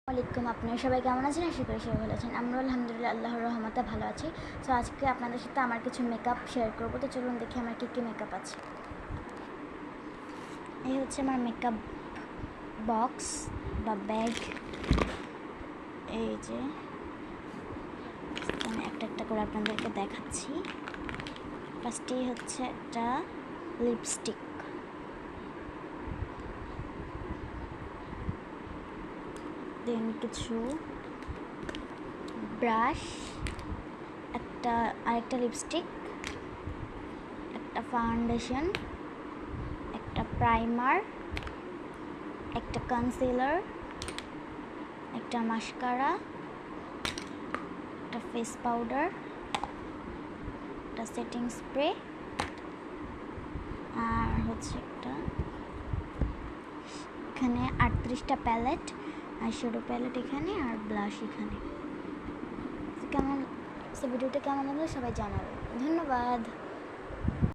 আলাইকুম, আপনারা সবাই কেমন আছেন? আশা করি সবাই ভালো আছেন। আমরা আলহামদুলিল্লাহ আল্লাহর রহমতে ভালো আছি। সো আজকে আপনাদের সাথে আমার কিছু মেকআপ শেয়ার করবো। তো চলুন দেখি আমার কী কী মেকআপ আছে। এই হচ্ছে আমার মেকআপ বক্স বা ব্যাগ। এই যে আমি একটা একটা করে আপনাদেরকে দেখাচ্ছি। ফার্স্টেই হচ্ছে একটা লিপস্টিক, দেন কিছু ব্রাশ, আরেকটা লিপস্টিক, একটা ফাউন্ডেশন, একটা প্রাইমার, একটা কনসিলার, একটা মাস্কারা, একটা ফেস পাউডার, একটা সেটিং স্প্রে, আর হচ্ছে এখানে 38টা প্যালেট, আইশ্যাডো প্যালেট এখানে, আর ব্লাশ এখানে। ভিডিওটা কেমন লাগলো সবাই জানাবেন। ধন্যবাদ।